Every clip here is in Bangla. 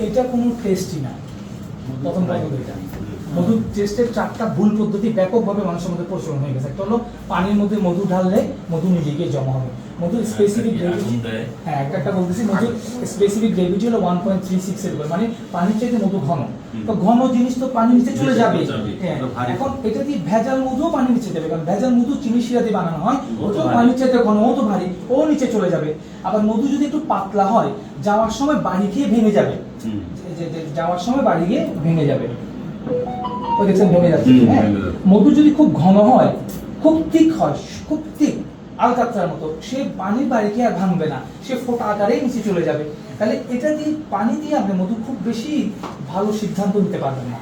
এটা কোনো টেস্টই না। প্রথম এটা মধু টেস্টের 4টা ভুল পদ্ধতি ব্যাপকভাবে মানুষের মধ্যে প্রচলন হয়ে গেছে। একটা হলো পানির মধ্যে মধু ঢাললে মধু নিজে গিয়ে জমা হবে। মধুর স্পেসিফিক গ্রেভিটি, হ্যাঁ একটা বলতেছি, মধুর স্পেসিফিক গ্রেভিটি হলো 1.36 এর উপর, মানে পানির চাইতে মধু ঘন। তো ঘন জিনিস তো পানির নিচে চলে যাবে। হ্যাঁ, এখন এটা দিয়ে ভেজাল মধুও পানির নিচে যাবে, কারণ ভেজাল মধু চিনি শিরা দিয়ে বানানো হয়, ওটাও পানির চাইতে ঘন, ও তো ভারী, ও নিচে চলে যাবে। আবার মধু যদি একটু পাতলা হয়, যাওয়ার সময় বাড়ি গিয়ে ভেঙে যাবে, যাওয়ার সময় বাড়ি গিয়ে ভেঙে যাবে। ওই দেখছেন ভেঙে যাচ্ছে। হ্যাঁ, মধু যদি খুব ঘন হয়, খুব ঠিক হয়, খুব ঠিক আলকাতরার মতো, সে পানির বাড়ি গিয়ে আর ভাঙবে না, সে ফোঁটা আকারেই নিচে চলে যাবে। তাহলে এটা দিয়ে পানি দিয়ে আপনি মধু খুব বেশি ভালো সিদ্ধান্ত নিতে পারবেন না।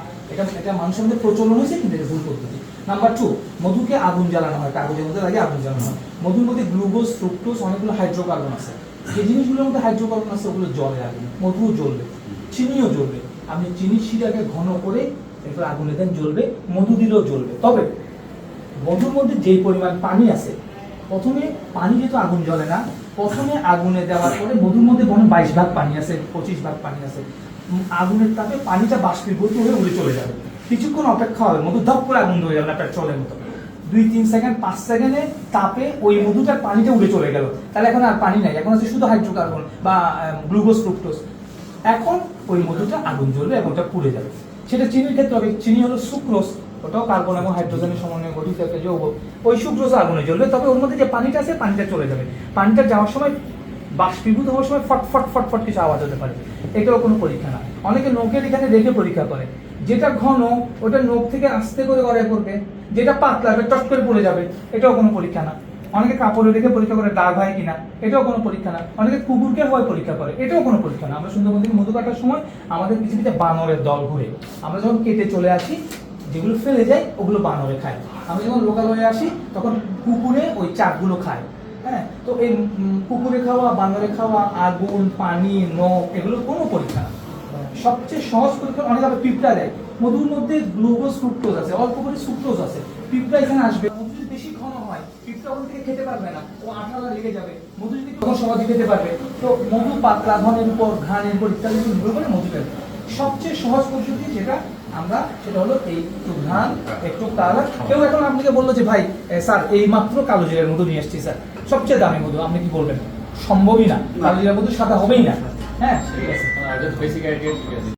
এটা মানুষের মধ্যে প্রচলন হয়েছে, কিন্তু এটা ভুল পদ্ধতি। নাম্বার 2, মধুকে আগুন জ্বালানো হয়, কাগজের মধ্যে লাগে আগুন জ্বালানো হয়। মধুর মধ্যে গ্লুকোজ, ফ্রুক্টোজ, অনেকগুলো হাইড্রোকার্বন আছে। যে জিনিসগুলোর মধ্যে হাইড্রোকার্বন আছে ওগুলো জলে আগুন, মধুও জ্বলবে, চিনিও জ্বলবে। আপনি চিনির শিরাকে ঘন করে এরপর আগুনে দেন, জ্বলবে, মধু দিলেও জ্বলবে। তবে মধুর মধ্যে যেই পরিমাণ পানি আছে, প্রথমে পানি যেহেতু আগুন জ্বলে না, প্রথমে আগুনে দেওয়ার পরে মধুর মধ্যে 22 ভাগ পানি আছে, 25 ভাগ পানি আছে। আগুনের তাপে পানিটা বাষ্পীভূত হয়ে উড়ে চলে যাবে। কিছুক্ষণ অপেক্ষা হবে, মধু ধপ করে আগুন ধরে যাবে না পেট্রোলের মতো। 2-3 সেকেন্ড 5 সেকেন্ডে তাপে ওই মধুটার পানিটা উড়ে চলে গেল। তাহলে এখন আর পানি নাই, এখন আছে শুধু হাইড্রোকার্বন বা গ্লুকোজ, ফ্রুক্টোজ। এখন ওই মধুটা আগুন জ্বলবে এবং ওটা পুড়ে যাবে। সেটা চিনির ক্ষেত্রে হবে। চিনি হলো সুক্রোজ, ওটাও কার্বন এবং হাইড্রোজেনের সমন্বয়ে গঠিত একটা যৌগ। ওই সুক্রোজ আগুনে জ্বলবে, তবে ওর মধ্যে যে পানিটা আছে পানিটা চলে যাবে। পানিটা যাওয়ার সময়, বাষ্পীভূত হওয়ার সময় ফট ফট ফট ফট কিছু আওয়াজ হতে পারে। এটাও কোনো পরীক্ষা না। অনেকে নখের এখানে রেখে পরীক্ষা করে। যেটা ঘন ওটা নখ থেকে আস্তে করে গড়ায় পড়বে, যেটা পাতলা ওটা টস করে পড়ে যাবে। এটাও কোনো পরীক্ষা না। অনেকে কাপড়ে রেখে পরীক্ষা করে দাগ হয় কিনা, এটাও কোনো পরীক্ষা না। অনেকে কুকুরকে হয় পরীক্ষা করে, এটাও কোনো পরীক্ষা না। আমরা সুন্দরবন থেকে মধু কাটার সময় আমাদের পৃথিবীতে বানরের দল ঘুরে, আমরা যখন কেটে চলে আসি, যেগুলো ফেলে যায় ওগুলো বানরে খায়। আমরা যখন লোকাল হয়ে আসি তখন কুকুরে ওই চাকগুলো খায়। হ্যাঁ, তো এই কুকুরে খাওয়া, বানরে খাওয়া, আগুন, পানি, নখ, এগুলো কোনো পরীক্ষা না। সবচেয়ে সহজ পরীক্ষা অনেক আবার পিঁপড়া দেয়। মধুর মধ্যে গ্লুকোজ, ফ্রুক্টোজ আছে, অল্প করে সুক্রোজ আছে। পিঁপড়া এখানে আসবে, মধু যদি বেশি ঘন হয় পিঁপড়া ওখান থেকে খেতে পারবে না, ও আঠালা লেগে যাবে। মধু যদি তখন সহজে খেতে পারবে। তো মধু পাতলা, ঘনের উপর, ঘানের উপর ইত্যাদি নির্ভর করে মধু পেবে। সবচেয়ে সহজ পদ্ধতি যেটা আমরা, সেটা হলো এই একটু ঘান, একটু কালার। কেউ এখন আপনাকে বললো যে ভাই স্যার এই মাত্র কালো জিরার মধু নিয়ে এসেছি স্যার, সবচেয়ে দামি মধু, আপনি কি বলবেন? সম্ভবই না, কালো জিরার মধু সাদা হবেই না। হ্যাঁ, ঠিক আছে।